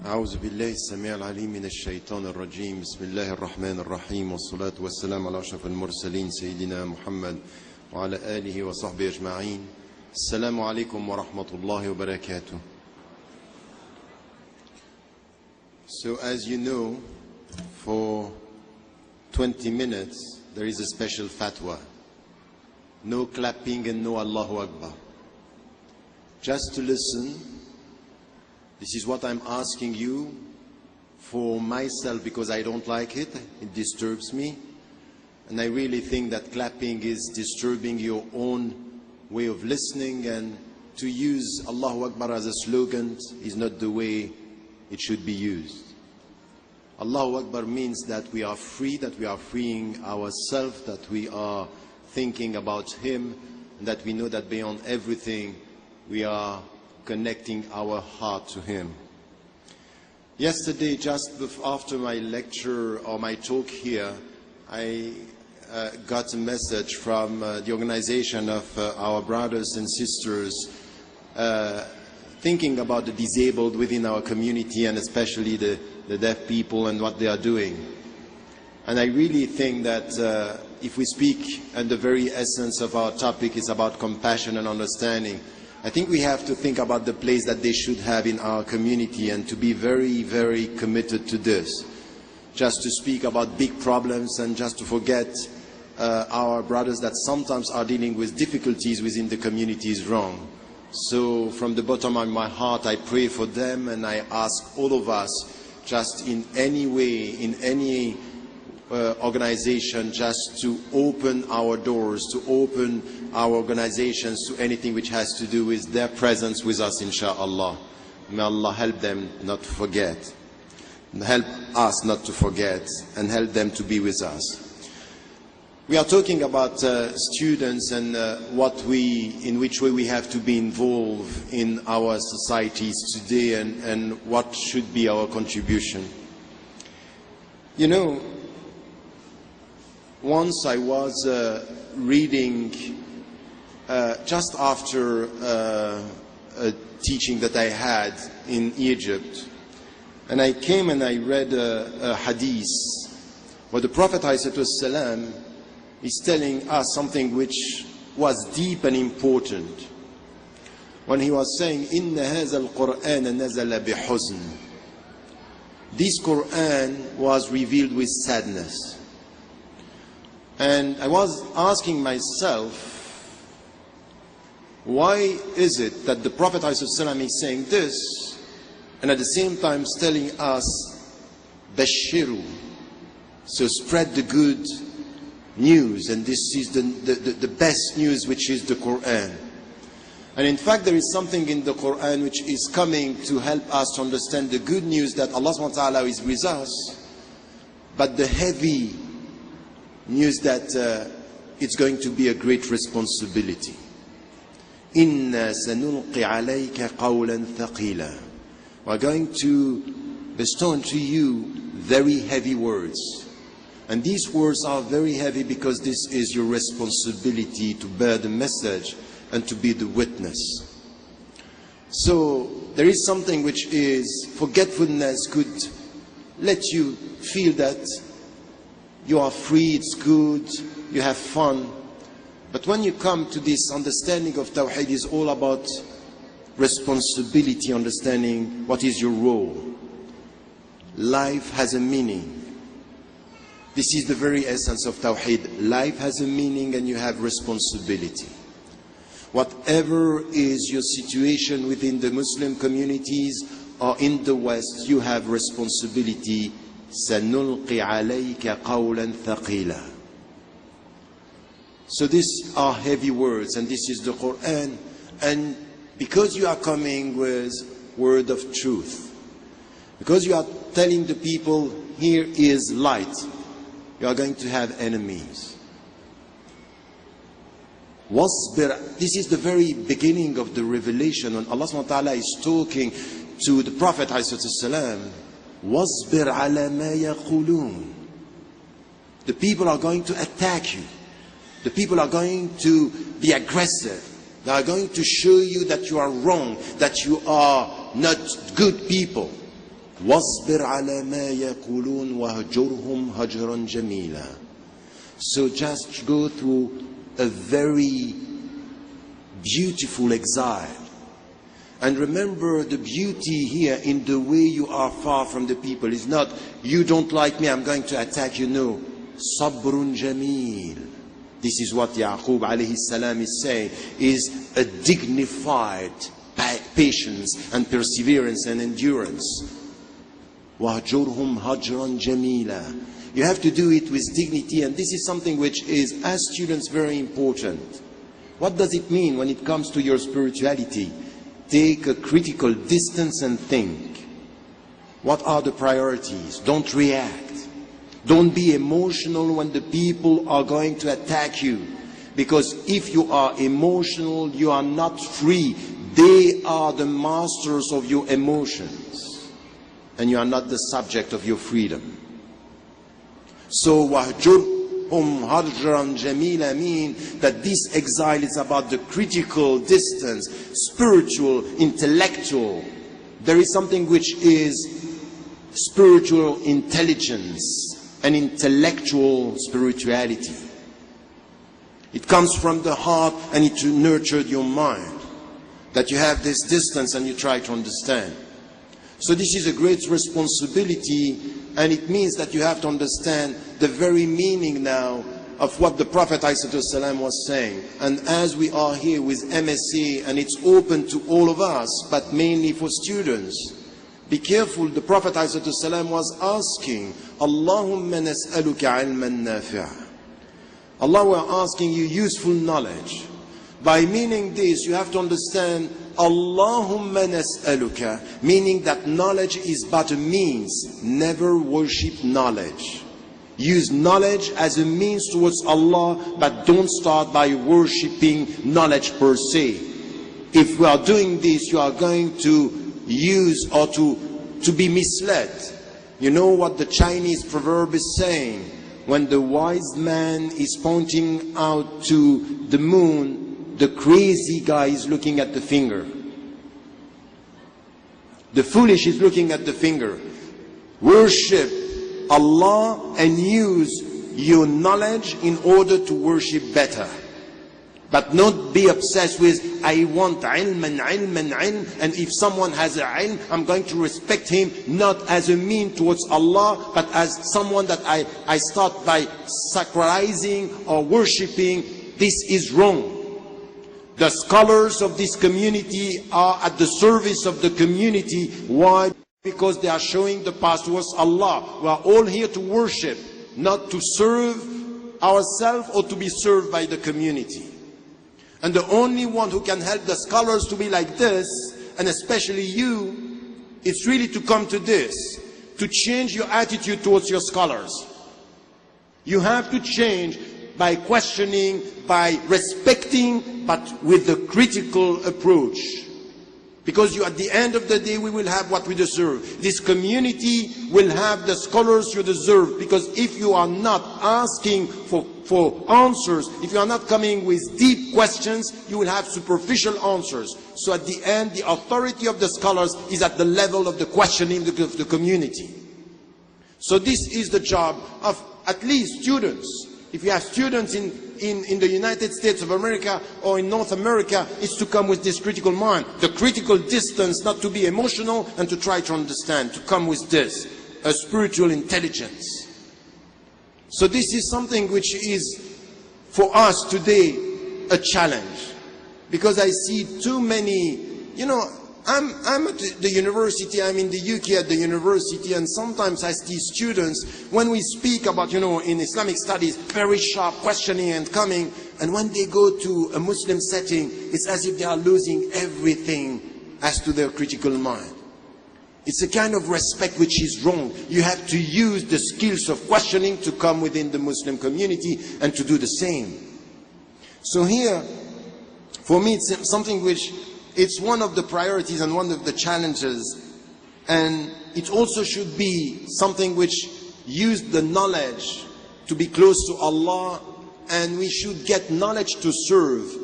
أعوذ بالله السميع العليم من الشيطان الرجيم بسم الله الرحمن الرحيم والصلاة والسلام على أشرف المرسلين سيدنا محمد وعلى آله وصحبه أجمعين. السلام عليكم ورحمة الله وبركاته. So as you know, for 20 minutes there is a special fatwa. No clapping and no Allahu Akbar. Just to listen. This is what I'm asking you for myself, because I don't like it. It disturbs me. And I really think that clapping is disturbing your own way of listening, and to use Allahu Akbar as a slogan is not the way it should be used. Allahu Akbar means that we are free, that we are freeing ourselves, that we are thinking about Him, and that we know that beyond everything we are connecting our heart to Him. Yesterday, just after my lecture or my talk here, I got a message from the organization of our brothers and sisters thinking about the disabled within our community, and especially the deaf people and what they are doing. And I really think that if we speak, and the very essence of our topic is about compassion and understanding, I think we have to think about the place that they should have in our community, and to be very, very committed to this. Just to speak about big problems and just to forget our brothers that sometimes are dealing with difficulties within the community is wrong. So from the bottom of my heart, I pray for them, and I ask all of us, just in any way, in any organization, just to open our doors, to open our organizations to anything which has to do with their presence with us, inshallah. May Allah help them not to forget, help us not to forget, and help them to be with us. We are talking about students and in which way we have to be involved in our societies today, and what should be our contribution. You know, once I was reading just after a teaching that I had in Egypt, and I came and I read a hadith where the Prophet ﷺ is telling us something which was deep and important, when he was saying, إِنَّ هَذَا الْقُرْآنَ نَزَلَ بِحُزْنٍ. This Quran was revealed with sadness. And I was asking myself, why is it that the Prophet ﷺ is saying this, and at the same time telling us, Bashiru, so spread the good news, and this is the best news, which is the Quran. And in fact, there is something in the Quran which is coming to help us to understand the good news that Allah subhanahu wa ta'ala is with us, but the heavy news that it's going to be a great responsibility. Inna sanulqi alayka qawlan thaqila. We're going to bestow unto you very heavy words. And these words are very heavy because this is your responsibility to bear the message and to be the witness. So there is something which is forgetfulness could let you feel that you are free, it's good, you have fun. But when you come to this understanding of Tawheed, is all about responsibility, understanding what is your role. Life has a meaning. This is the very essence of Tawheed. Life has a meaning, and you have responsibility. Whatever is your situation within the Muslim communities or in the West, you have responsibility. سَنُلْقِي عَلَيْكَ قَوْلًا ثَقِيلًا. So these are heavy words, and this is the Quran. And because you are coming with word of truth, because you are telling the people, here is light, you are going to have enemies. This is the very beginning of the revelation, when Allah subhanahu wa ta'ala is talking to the Prophet ﷺ. وَاصْبِرْ عَلَى مَا يَقُولُونَ. The people are going to attack you. The people are going to be aggressive. They are going to show you that you are wrong, that you are not good people. وَاصْبِرْ عَلَى مَا يَقُولُونَ وَهْجُرْهُمْ هَجْرًا جَمِيلًا. So just go through a very beautiful exile. And remember, the beauty here in the way you are far from the people is not, you don't like me, I'm going to attack you. No. Sabrun Jameel. This is what Yaqub alayhi salam is saying, is a dignified patience and perseverance and endurance. وَهْجُرْهُمْ هَجْرًا جَمِيلًا. You have to do it with dignity, and this is something which is, as students, very important. What does it mean when it comes to your spirituality? Take a critical distance and think. What are the priorities? Don't react. Don't be emotional when the people are going to attack you. Because if you are emotional, you are not free. They are the masters of your emotions. And you are not the subject of your freedom. So, وَهْجُرْهُمْ هَجْرًا جَمِيلًا mean that this exile is about the critical distance, spiritual, intellectual. There is something which is spiritual intelligence and intellectual spirituality. It comes from the heart and it nurtured your mind. That you have this distance and you try to understand. So this is a great responsibility, and it means that you have to understand the very meaning now of what the Prophet ﷺ was saying. And as we are here with MSc, and it's open to all of us, but mainly for students, be careful. The Prophet ﷺ was asking, Allahumma nas'aluka ilman nafi'a. Allah, we're asking you useful knowledge. By meaning this, you have to understand Allahumma nas'aluka, meaning that knowledge is but a means. Never worship knowledge. Use knowledge as a means towards Allah, but don't start by worshipping knowledge per se. If we are doing this, you are going to use or to be misled. You know what the Chinese proverb is saying? When the wise man is pointing out to the moon, the crazy guy is looking at the finger. The foolish is looking at the finger. Worship Allah and use your knowledge in order to worship better. But not be obsessed with, I want ilm, and if someone has a ilm, I'm going to respect him, not as a mean towards Allah, but as someone that I start by sacralizing or worshipping. This is wrong. The scholars of this community are at the service of the community. Why? Because they are showing the path towards Allah. We are all here to worship, not to serve ourselves or to be served by the community. And the only one who can help the scholars to be like this, and especially you, it's really to come to this, to change your attitude towards your scholars. You have to change by questioning, by respecting, but with a critical approach. Because at the end of the day, we will have what we deserve. This community will have the scholars you deserve. Because if you are not asking for answers, if you are not coming with deep questions, you will have superficial answers. So at the end, the authority of the scholars is at the level of the questioning of the community. So this is the job of at least students. If you have students in the United States of America or in North America, it's to come with this critical mind. The critical distance, not to be emotional and to try to understand, to come with this, a spiritual intelligence. So this is something which is, for us today, a challenge. Because I see too many, I'm at the university, I'm in the UK at the university, and sometimes I see students, when we speak about, in Islamic studies, very sharp questioning and coming, and when they go to a Muslim setting, it's as if they are losing everything as to their critical mind. It's a kind of respect which is wrong. You have to use the skills of questioning to come within the Muslim community and to do the same. So here, for me, it's something which, it's one of the priorities and one of the challenges, and it also should be something which uses the knowledge to be close to Allah, and we should get knowledge to serve,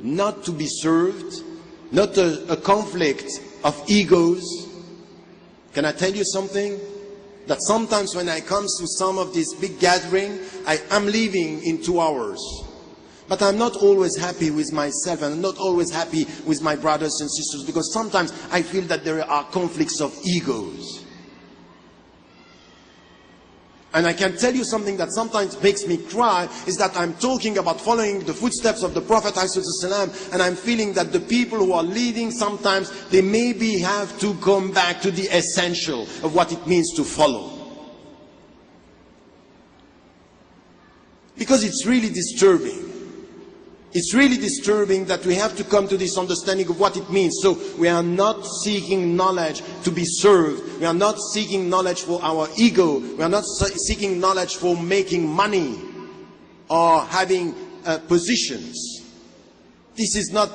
not to be served, not a conflict of egos. Can I tell you something? That sometimes when I come to some of these big gatherings, I am leaving in 2 hours. But I'm not always happy with myself, and I'm not always happy with my brothers and sisters, because sometimes I feel that there are conflicts of egos. And I can tell you something that sometimes makes me cry, is that I'm talking about following the footsteps of the Prophet ﷺ, and I'm feeling that the people who are leading, sometimes they maybe have to come back to the essential of what it means to follow. Because it's really disturbing. It's really disturbing that we have to come to this understanding of what it means. So we are not seeking knowledge to be served. We are not seeking knowledge for our ego. We are not seeking knowledge for making money or having positions. This is not,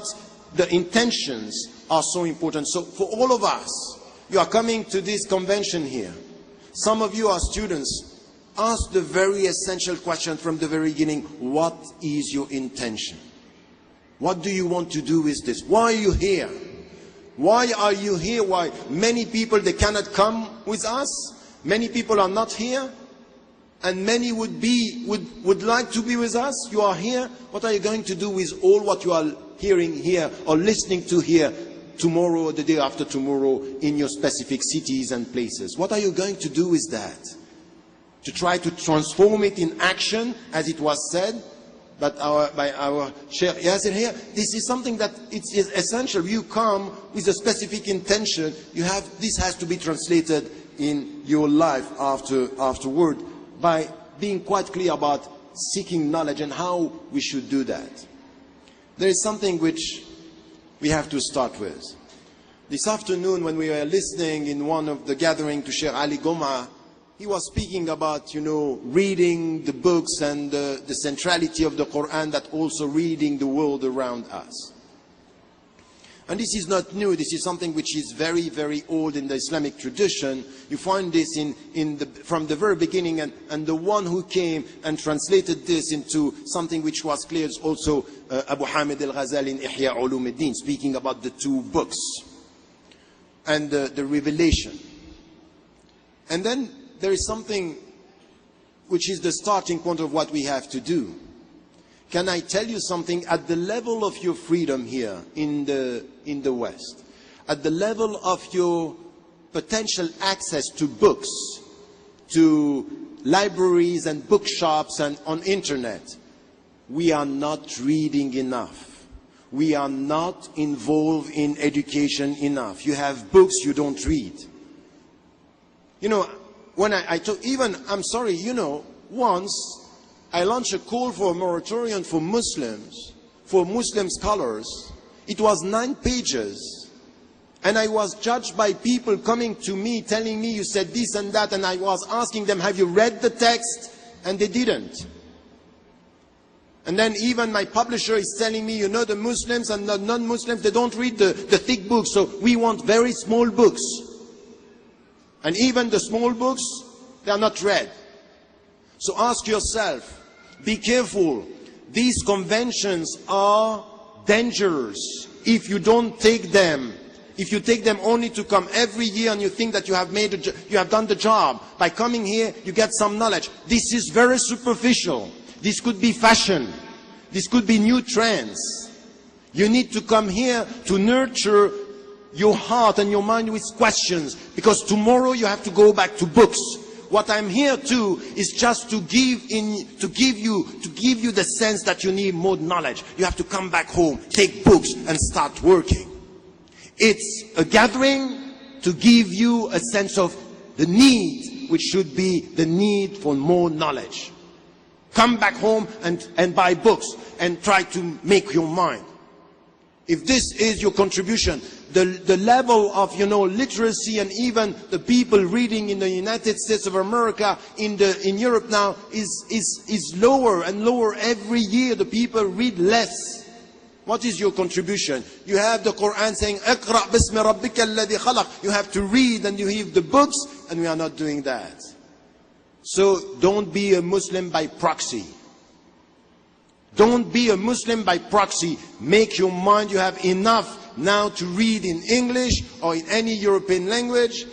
the intentions are so important. So for all of us, you are coming to this convention here. Some of you are students. Ask the very essential question from the very beginning. What is your intention? What do you want to do with this? Why are you here? Why are you here? Why? Many people, they cannot come with us. Many people are not here. And many would like to be with us. You are here. What are you going to do with all what you are hearing here or listening to here tomorrow or the day after tomorrow in your specific cities and places? What are you going to do with that? To try to transform it in action, as it was said by our Sheikh Yasir here. This is something that it's essential. You come with a specific intention. This has to be translated in your life afterward, by being quite clear about seeking knowledge and how we should do that. There is something which we have to start with. This afternoon, when we were listening in one of the gatherings to Sheikh Ali Goma, he was speaking about, reading the books and the centrality of the Quran, that also reading the world around us. And this is not new. This is something which is very, very old in the Islamic tradition. You find this from the very beginning, and the one who came and translated this into something which was clear is also Abu Hamid al-Ghazali in Ihya Ulumuddin, speaking about the 2 books and the revelation. And then there is something which is the starting point of what we have to do. Can I tell you something? At the level of your freedom here in the West, at the level of your potential access to books, to libraries and bookshops and on internet, we are not reading enough. We are not involved in education enough. You have books, you don't read. When I took, I'm sorry, once I launched a call for a moratorium for Muslims, for Muslim scholars. It was 9 pages. And I was judged by people coming to me, telling me, you said this and that, and I was asking them, have you read the text? And they didn't. And then even my publisher is telling me, the Muslims and the non-Muslims, they don't read the thick books, so we want very small books. And even the small books, they are not read. So ask yourself, be careful. These conventions are dangerous if you don't take them. If you take them only to come every year and you think that you have done the job. By coming here, you get some knowledge. This is very superficial. This could be fashion. This could be new trends. You need to come here to nurture your heart and your mind with questions, because tomorrow you have to go back to books. What I'm here to is just to give you the sense that you need more knowledge. You have to come back home, take books and start working. It's a gathering to give you a sense of the need, which should be the need for more knowledge. Come back home and buy books and try to make your mind. If this is your contribution, the level of literacy, and even the people reading in the United States of America, in Europe now, is lower and lower every year. The people read less. What is your contribution? You have the Quran saying, "Iqra bismi rabbika alladhi khalaq." You have to read, and you have the books, and we are not doing that. So don't be a Muslim by proxy. Don't be a Muslim by proxy. Make your mind, you have enough now to read in English or in any European language.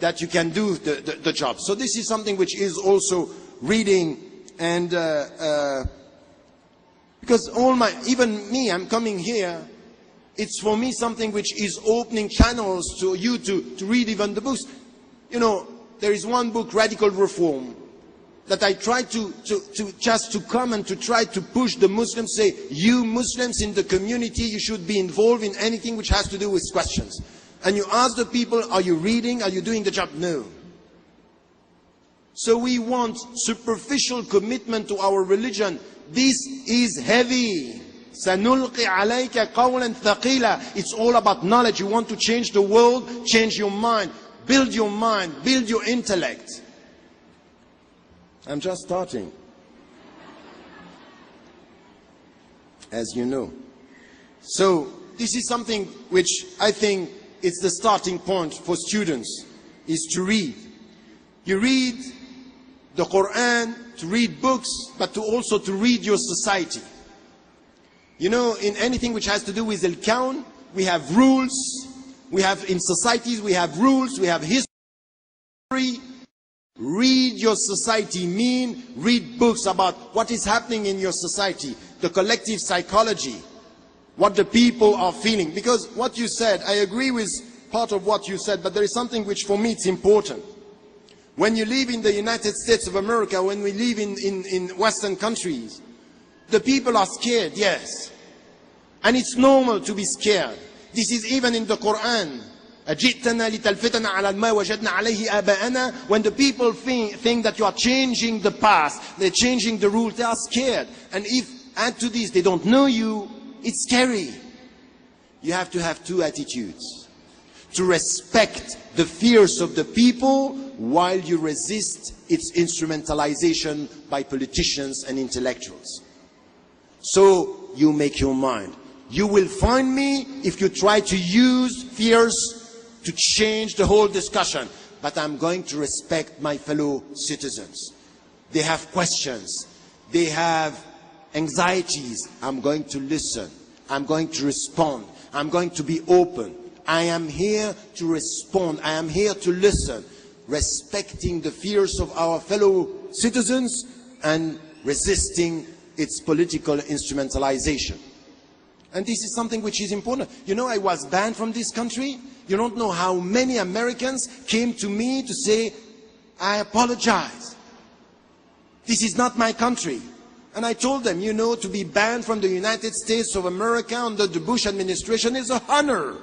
that you can do the job. So this is something which is also reading, and because even me, I'm coming here, it's for me something which is opening channels to you to read even the books. You know, there is one book, Radical Reform, that I try to come and to try to push the Muslims, say, you Muslims in the community, you should be involved in anything which has to do with questions. And you ask the people, are you reading? Are you doing the job? No. So we want superficial commitment to our religion. This is heavy. سَنُلْقِ عَلَيْكَ قَوْلًا ثَقِيلًا. It's all about knowledge. You want to change the world, change your mind, build your intellect. I'm just starting, as you know. So this is something which I think it's the starting point for students, is to read. You read the Quran, to read books, but also to read your society. You know, in anything which has to do with al-kawn, we have rules. We have, in societies, we have rules, we have history. Read your society, read books about what is happening in your society, the collective psychology, what the people are feeling. Because what you said, I agree with part of what you said, but there is something which for me it's important. When you live in the United States of America, when we live in Western countries, the people are scared, yes. And it's normal to be scared. This is even in the Quran. When the people think that you are changing the past, they're changing the rules, they are scared. And if, add to this, they don't know you, it's scary. You have to have two attitudes. To respect the fears of the people while you resist its instrumentalization by politicians and intellectuals. So you make your mind. You will find me if you try to use fears to change the whole discussion. But I'm going to respect my fellow citizens. They have questions. They have anxieties. I'm going to listen. I'm going to respond. I'm going to be open. I am here to respond. I am here to listen. Respecting the fears of our fellow citizens and resisting its political instrumentalization. And this is something which is important. You know, I was banned from this country. You don't know how many Americans came to me to say, I apologize. This is not my country. And I told them, you know, to be banned from the United States of America under the Bush administration is an honor.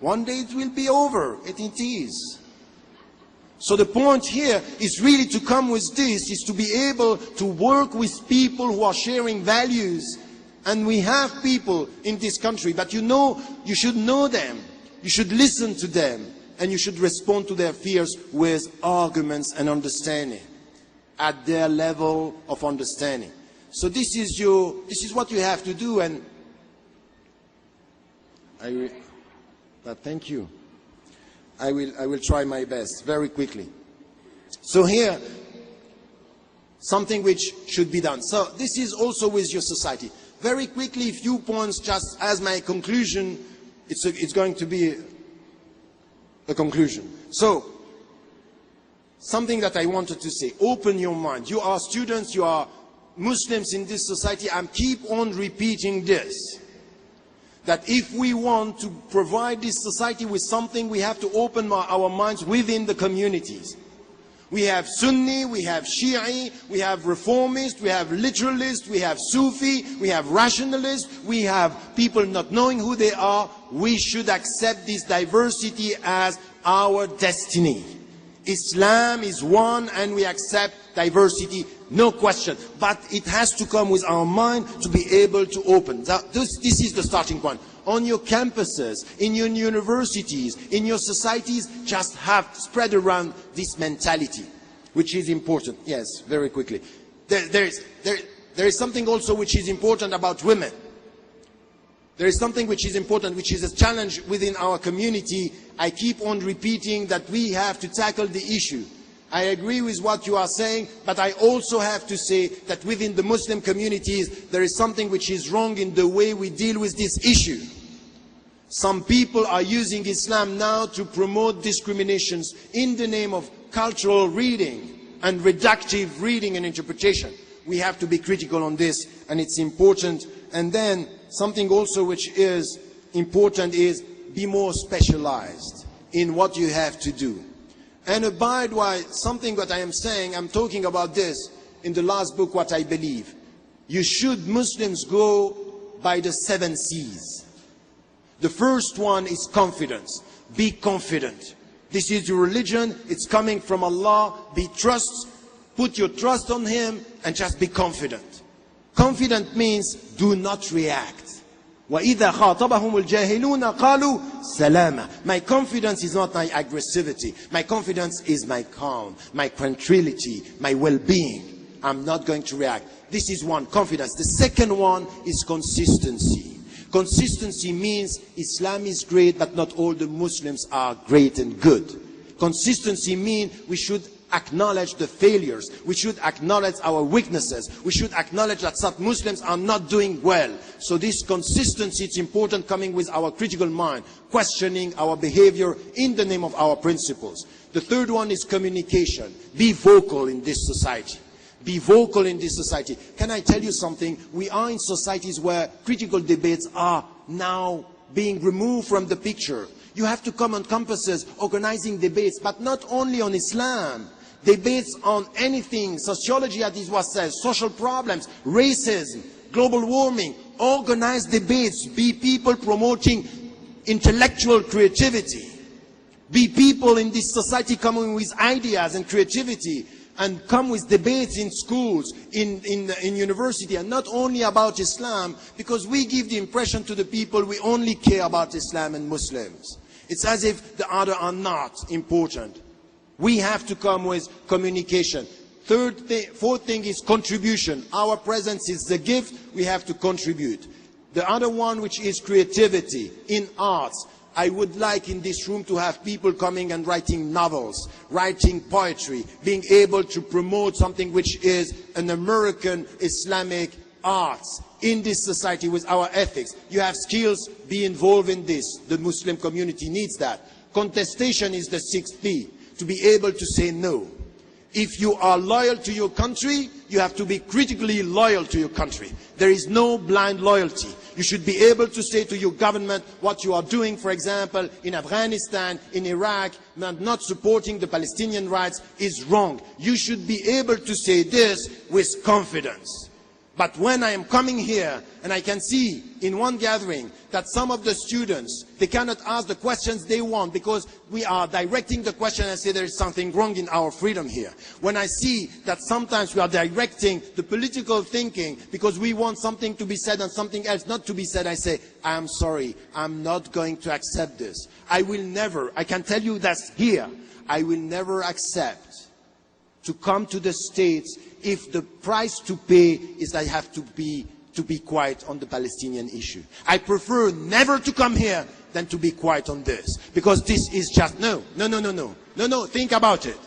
One day it will be over. It is. So the point here is really to come with this, is to be able to work with people who are sharing values. And we have people in this country, but you know, you should know them. You should listen to them. And you should respond to their fears with arguments and understanding at their level of understanding. So this is what you have to do. And thank you. I will try my best very quickly. So here, something which should be done. So this is also with your society. Very quickly, a few points just as my conclusion. It's going to be a conclusion. So, something that I wanted to say, open your mind. You are students, you are Muslims in this society. I keep on repeating this. That if we want to provide this society with something, we have to open our minds within the communities. We have Sunni, we have Shi'i, we have Reformist, we have Literalist, we have Sufi, we have Rationalist, we have people not knowing who they are. We should accept this diversity as our destiny. Islam is one and we accept diversity, no question. But it has to come with our mind to be able to open. This is the starting point. On your campuses, in your universities, in your societies, just have spread around this mentality, which is important. Yes, very quickly. There is something also which is important about women. There is something which is important, which is a challenge within our community. I keep on repeating that we have to tackle the issue. I agree with what you are saying, but I also have to say that within the Muslim communities, there is something which is wrong in the way we deal with this issue. Some people are using Islam now to promote discriminations in the name of cultural reading and reductive reading and interpretation. We have to be critical on this, and it's important. And then something also which is important is be more specialized in what you have to do. And abide by something that I am saying, I'm talking about this in the last book, What I Believe. Muslims go by the 7 C's. The first one is confidence. Be confident. This is your religion, it's coming from Allah. Put your trust on Him and just be confident. Confident means do not react. وَإِذَا خَاطَبَهُمُ الْجَاهِلُونَ قَالُوا سَلَامًا. My confidence is not my aggressivity. My confidence is my calm, my tranquility, my well-being. I'm not going to react. This is one, confidence. The second one is consistency. Consistency means Islam is great, but not all the Muslims are great and good. Consistency means we should acknowledge the failures. We should acknowledge our weaknesses. We should acknowledge that some Muslims are not doing well. So this consistency, it's important, coming with our critical mind, questioning our behavior in the name of our principles. The third one is communication. Be vocal in this society. Be vocal in this society. Can I tell you something? We are in societies where critical debates are now being removed from the picture. You have to come on campuses organizing debates, but not only on Islam. Debates on anything, sociology, as it was said, social problems, racism, global warming. Organize debates. Be people promoting intellectual creativity. Be people in this society coming with ideas and creativity. And come with debates in schools, in university, and not only about Islam, because we give the impression to the people we only care about Islam and Muslims. It's as if the other are not important. We have to come with communication. Fourth thing is contribution. Our presence is the gift, we have to contribute. The other one, which is creativity in arts. I would like in this room to have people coming and writing novels, writing poetry, being able to promote something which is an American Islamic arts in this society with our ethics. You have skills, be involved in this. The Muslim community needs that. Contestation is the 6th P, to be able to say no. If you are loyal to your country, you have to be critically loyal to your country. There is no blind loyalty. You should be able to say to your government what you are doing, for example, in Afghanistan, in Iraq, not supporting the Palestinian rights is wrong. You should be able to say this with confidence. But when I am coming here and I can see in one gathering that some of the students, they cannot ask the questions they want because we are directing the question and say there is something wrong in our freedom here. When I see that sometimes we are directing the political thinking because we want something to be said and something else not to be said, I say, I am sorry, I'm not going to accept this. I will never, I can tell you that here, I will never accept to come to the States if the price to pay is I have to be quiet on the Palestinian issue. I prefer never to come here than to be quiet on this. Because this is just, no, think about it.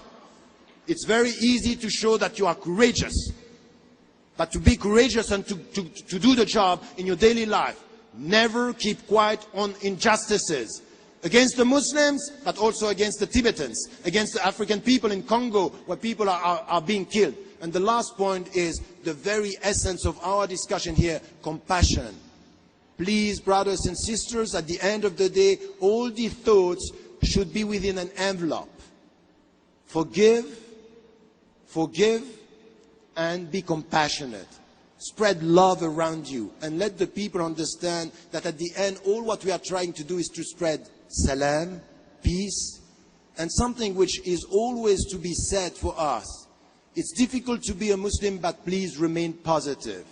It's very easy to show that you are courageous. But to be courageous and to do the job in your daily life, never keep quiet on injustices. Against the Muslims, but also against the Tibetans, against the African people in Congo, where people are being killed. And the last point is the very essence of our discussion here, compassion. Please, brothers and sisters, at the end of the day, all the thoughts should be within an envelope. Forgive, and be compassionate. Spread love around you, and let the people understand that at the end, all what we are trying to do is to spread salam, peace, and something which is always to be said for us. It's difficult to be a Muslim, but please remain positive.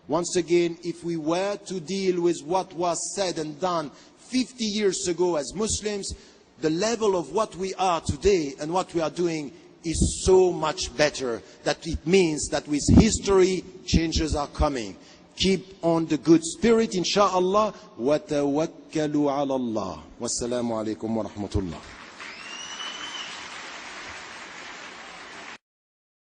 Once again, if we were to deal with what was said and done 50 years ago as Muslims, the level of what we are today and what we are doing is so much better that it means that with history, changes are coming. Keep on the good spirit, inshallah. Wa tawakkalu ala Allah. Wassalamu alaikum wa rahmatullah.